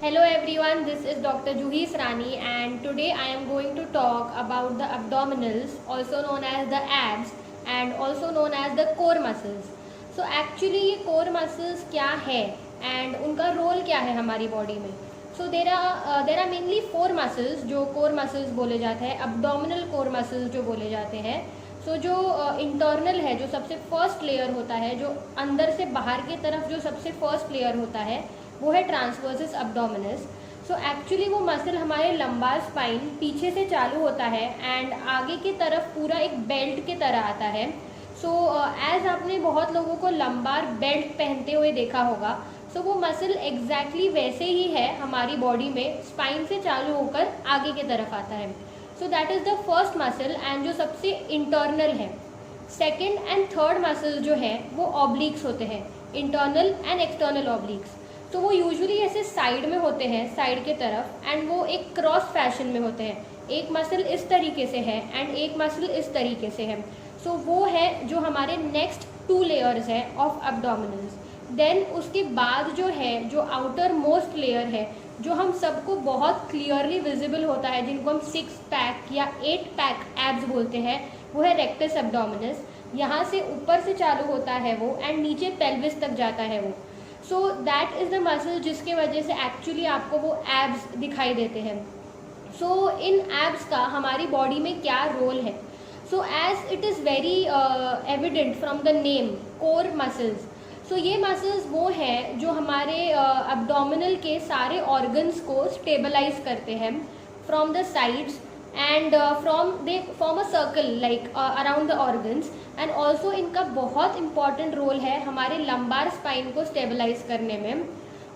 Hello everyone, this is Dr. Juhi Srani and today I am going to talk about the abdominals, also known as the abs and also known as the core muscles. So actually ये core muscles क्या है and उनका role क्या है हमारी body में. So there are mainly four muscles जो core muscles बोले जाते हैं, abdominal core muscles जो बोले जाते हैं. सो जो इंटरनल है, जो सबसे फर्स्ट लेयर होता है, जो अंदर से बाहर की तरफ जो सबसे फर्स्ट लेयर होता है वो है ट्रांसवर्सिस अब्डोमिनस. सो एक्चुअली वो मसल हमारे लंबार स्पाइन पीछे से चालू होता है एंड आगे की तरफ पूरा एक बेल्ट की तरह आता है. सो एज आपने बहुत लोगों को लंबार बेल्ट पहनते हुए देखा होगा. सो वो मसल एग्जैक्टली वैसे ही है हमारी बॉडी में, स्पाइन से चालू होकर आगे की तरफ आता है. So that is the first muscle and जो सबसे इंटरनल है. सेकेंड एंड थर्ड मसल जो है वो ऑब्लिक्स होते हैं, इंटरनल एंड एक्सटर्नल ऑब्लिक्स. तो वो यूजुअली ऐसे साइड में होते हैं, साइड के तरफ, एंड वो एक क्रॉस फैशन में होते हैं. एक मसल इस तरीके से है एंड एक मसल इस तरीके से है. सो वो है जो हमारे नेक्स्ट टू लेयर्स है ऑफ अब्डोमिनल्स. देन उसके बाद जो है, जो आउटर मोस्ट लेयर है, जो हम सबको बहुत क्लियरली विजिबल होता है, जिनको हम 6 पैक या 8 पैक एब्स बोलते हैं, वो है रेक्टस एब्डोमिनस. यहाँ से ऊपर से चालू होता है वो एंड नीचे पेल्विस तक जाता है वो. So that is the muscle जिसके वजह से एक्चुअली आपको वो एब्स दिखाई देते हैं. सो इन एब्स का हमारी बॉडी में क्या रोल है? So as it is very evident from the name core muscles. So ये मसल्स वो हैं जो हमारे एब्डोमिनल के सारे ऑर्गन्स को स्टेबलाइज करते हैं from the sides and they form a circle like around the organs. And also इनका बहुत इंपॉर्टेंट रोल है हमारे लंबार स्पाइन को स्टेबलाइज करने में.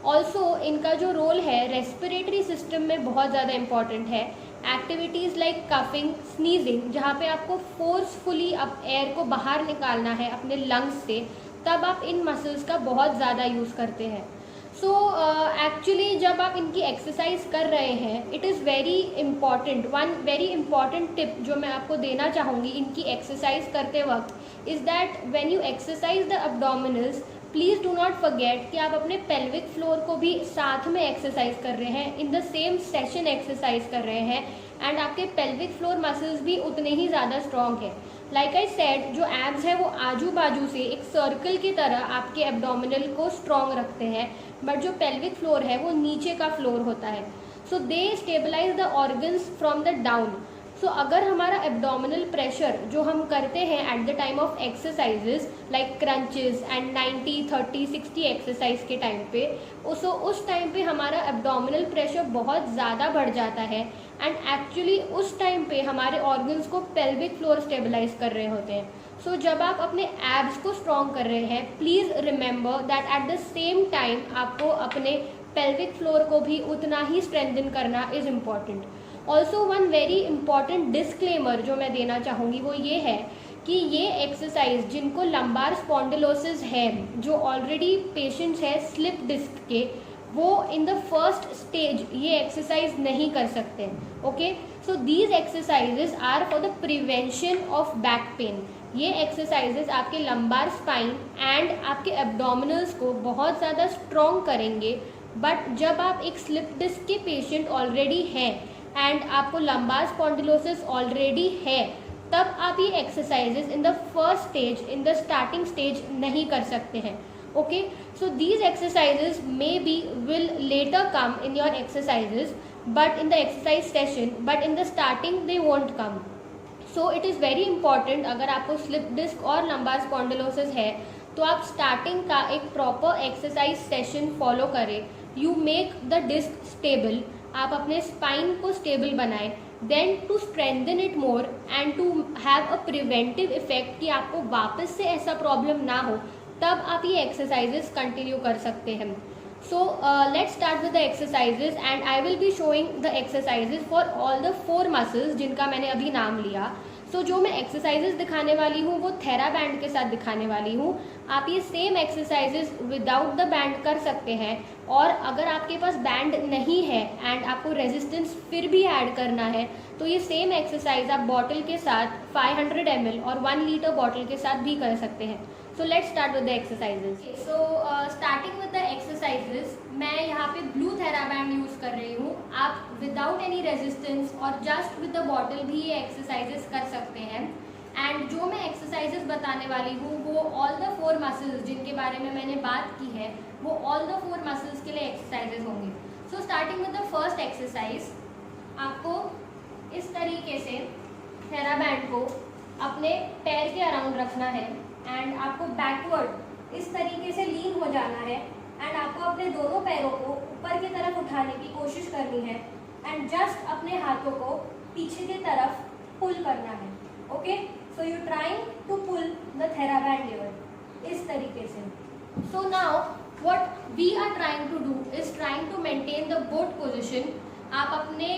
ऑल्सो इनका जो रोल है रेस्पिरेटरी सिस्टम में बहुत ज़्यादा इंपॉर्टेंट है. एक्टिविटीज़ लाइक कफिंग, स्नीजिंग, जहाँ पे आपको फोर्सफुली अब एयर को बाहर निकालना है अपने लंग्स से, तब आप इन मसल्स का बहुत ज़्यादा यूज़ करते हैं. सो एक्चुअली जब आप इनकी एक्सरसाइज कर रहे हैं, it is very important, one very important tip जो मैं आपको देना चाहूँगी इनकी एक्सरसाइज करते वक्त, is that when you exercise the abdominals, please do not forget कि आप अपने पेल्विक फ्लोर को भी साथ में एक्सरसाइज कर रहे हैं, in the same session exercise कर रहे हैं, एंड आपके पेल्विक फ्लोर मसल्स भी उतने ही ज़्यादा स्ट्रॉन्ग है. लाइक आई सेड, जो एब्स है वो आजू बाजू से एक सर्कल की तरह आपके एब्डोमिनल को स्ट्रॉन्ग रखते हैं, बट जो पेल्विक फ्लोर है वो नीचे का फ्लोर होता है. So they stabilise the organs from the down. So अगर हमारा एब्डोमिनल प्रेशर जो हम करते हैं at the time of exercises like crunches and 90, 30, 60 exercise के टाइम पे, उस टाइम पे हमारा एब्डोमिनल प्रेशर बहुत ज़्यादा बढ़ जाता है एंड एक्चुअली उस टाइम पे हमारे ऑर्गन्स को पेल्विक फ्लोर स्टेबलाइज कर रहे होते हैं. सो जब आप अपने एब्स को स्ट्रॉन्ग कर रहे हैं, please remember that at the same time आपको अपने पेल्विक फ्लोर को भी उतना ही स्ट्रेंथन करना is important. Also one very important disclaimer जो मैं देना चाहूँगी वो ये है कि ये एक्सरसाइज जिनको लंबार स्पॉन्डिलोसिस है, जो ऑलरेडी पेशेंट्स हैं स्लिप डिस्क के, वो इन द फर्स्ट स्टेज ये एक्सरसाइज नहीं कर सकते. Okay, so these exercises are for the prevention of back pain. ये एक्सरसाइजेज आपके लंबार स्पाइन एंड आपके एब्डोमिनल्स को बहुत ज़्यादा स्ट्रॉन्ग करेंगे. बट जब आप एक स्लिप डिस्क के पेशेंट ऑलरेडी हैं एंड आपको लंबार स्पॉन्डिलोसिस ऑलरेडी है, तब आप ये exercises in the first stage, in the starting stage नहीं कर सकते हैं. Okay, so these exercises maybe will later come in your exercises, but in the exercise session, but in the starting they won't come. So it is very important, अगर आपको slip disc और lumbar spondylosis है तो आप starting का एक proper exercise session follow करें. You make the disc stable, आप अपने स्पाइन को स्टेबल बनाएं. Then to strengthen it more and to have a preventive effect कि आपको वापस से ऐसा प्रॉब्लम ना हो, तब आप ये एक्सरसाइजेस कंटिन्यू कर सकते हैं. So let's start with the exercises and I will be showing the exercises for all the 4 muscles जिनका मैंने अभी नाम लिया. सो जो मैं एक्सरसाइजेस दिखाने वाली हूँ वो थेरा बैंड के साथ दिखाने वाली हूँ. आप ये same exercises without the band कर सकते हैं, और अगर आपके पास बैंड नहीं है एंड आपको रेजिस्टेंस फिर भी ऐड करना है तो ये सेम एक्सरसाइज आप बॉटल के साथ 500 ml और 1 लीटर बॉटल के साथ भी कर सकते हैं. So let's start with the exercises. Okay, so starting with the exercises, मैं यहाँ पे ब्लू थेराबैंड यूज़ कर रही हूँ. आप विदाउट एनी रेजिस्टेंस और जस्ट विद द बॉटल भी ये एक्सरसाइजेस कर सकते हैं. एंड जो मैं एक्सरसाइजेस बताने वाली हूँ वो ऑल द 4 मसल्स जिनके बारे में मैंने बात की है वो ऑल द 4 मसल्स के लिए एक्सरसाइजेस होंगी. So starting with the first exercise, आपको इस तरीके से थेराबैंड को अपने पैर के अराउंड रखना है एंड आपको बैकवर्ड इस तरीके से लीन हो जाना है एंड आपको अपने दोनों पैरों को ऊपर की तरफ उठाने की कोशिश करनी है एंड जस्ट अपने हाथों को पीछे की तरफ पुल करना है. Okay, so you trying to pull the theraband here इस तरीके से. So now what we are trying to do is trying to maintain the boat position. आप अपने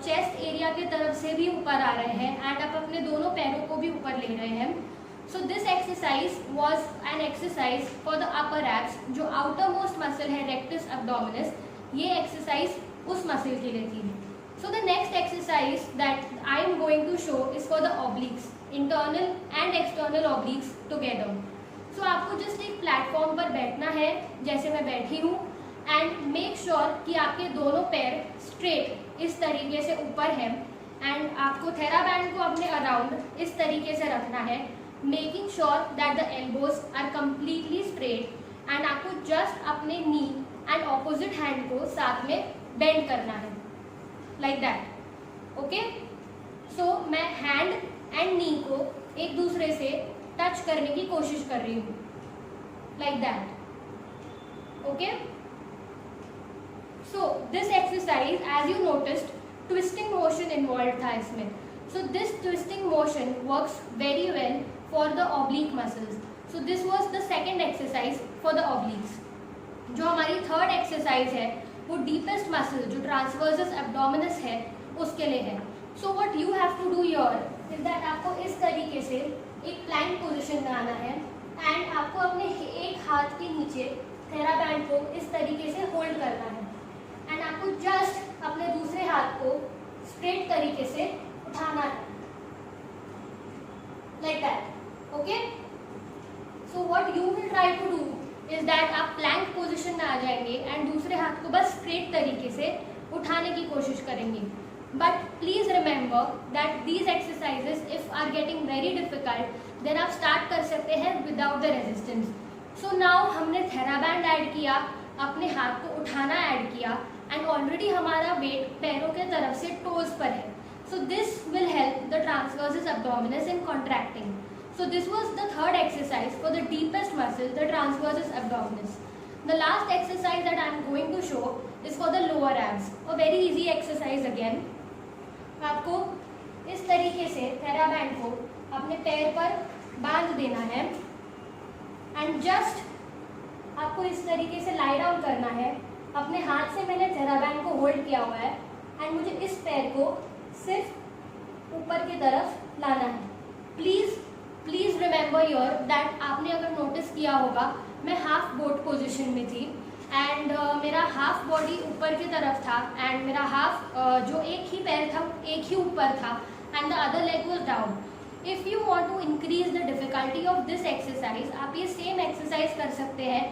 चेस्ट एरिया की तरफ से भी ऊपर आ रहे हैं एंड आप अपने दोनों पैरों को भी ऊपर ले रहे हैं. So this exercise was an exercise for the upper abs. जो आउटर मोस्ट मसल है रेक्टस एब्डोमिनस, ये एक्सरसाइज उस मसल के लिए थी. So the next exercise that I am going to show is for the obliques, internal and external obliques together. So आपको just एक platform पर बैठना है जैसे मैं बैठी हूँ एंड मेक श्योर कि आपके दोनों पैर स्ट्रेट इस तरीके से ऊपर है एंड आपको थेराबैंड को अपने अराउंड इस तरीके से रखना है, making sure that the elbows are completely straight and आपको जस्ट अपने नी एंड ऑपोजिट हैंड को साथ में बेंड करना है लाइक दैट. ओके, सो मैं हैंड एंड नी को एक दूसरे से टच करने की कोशिश कर रही हूँ like that. Okay, so this exercise, as you noticed, twisting motion involved था इसमें. So this twisting motion works very well for the oblique muscles. So this was the second exercise for the obliques. जो हमारी third exercise है वो deepest muscle जो transversus abdominis है उसके लिए है. So what you have to do here is that आपको इस तरीके से एक प्लैंक पोजिशन में आना है एंड आपको अपने एक हाथ के नीचे थेराबैंड को इस तरीके से होल्ड करना है एंड आपको जस्ट अपने दूसरे हाथ को स्ट्रेट तरीके से उठाना है like that. Okay, so what you will try to do is that आप प्लैंक पोजीशन में आ जाएंगे एंड दूसरे हाथ को बस स्ट्रेट तरीके से उठाने की कोशिश करेंगे. But please remember that these exercises if are getting very difficult then आप स्टार्ट कर सकते हैं without the resistance. So now हमने थेराबैंड ऐड किया, अपने हाथ को उठाना ऐड किया एंड ऑलरेडी हमारा वेट पैरों के तरफ से टोज पर है. So this will help the transversus abdominis in contracting. So this was the third exercise for the deepest muscle, the transversus abdominis. The last exercise that I am going to show is for the lower abs. A very easy exercise again. आपको इस तरीके से TheraBand को अपने पैर पर बांध देना है एंड जस्ट आपको इस तरीके से लाई डाउन करना है. अपने हाथ से मैंने थेराबैंड को होल्ड किया हुआ है एंड मुझे इस पैर को सिर्फ ऊपर की तरफ लाना है. प्लीज रिमेंबर योर दैट आपने अगर नोटिस किया होगा मैं हाफ बोट पोजीशन में थी एंड मेरा हाफ बॉडी ऊपर की तरफ था एंड मेरा हाफ जो एक ही पैर था एक ही ऊपर था and the other leg was down. If you want to increase the difficulty of this exercise आप ये सेम एक्सरसाइज कर सकते हैं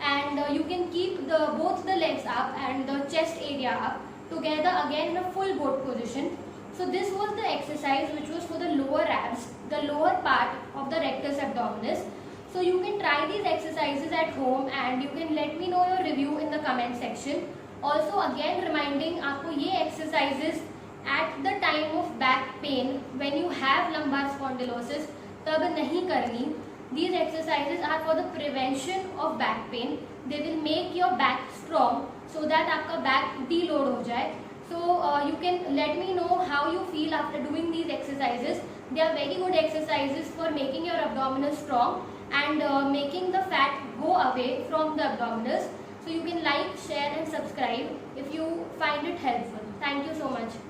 and you can keep both the legs up and the chest area up together again in a full boat position. So this was the exercise which was for the lower abs, the lower part of the rectus abdominis. So you can try these exercises at home and you can let me know your review in the comment section. Also again reminding आपको ये exercises at the time of back pain when you have lumbar spondylosis तब नहीं करनी. These exercises are for the prevention of back pain. They will make your back strong so that आपका back deload हो जाए. So you can let me know how you feel after doing these exercises. They are very good exercises for making your abdominals strong and making the fat go away from the abdominals. So you can like, share and subscribe if you find it helpful. Thank you so much.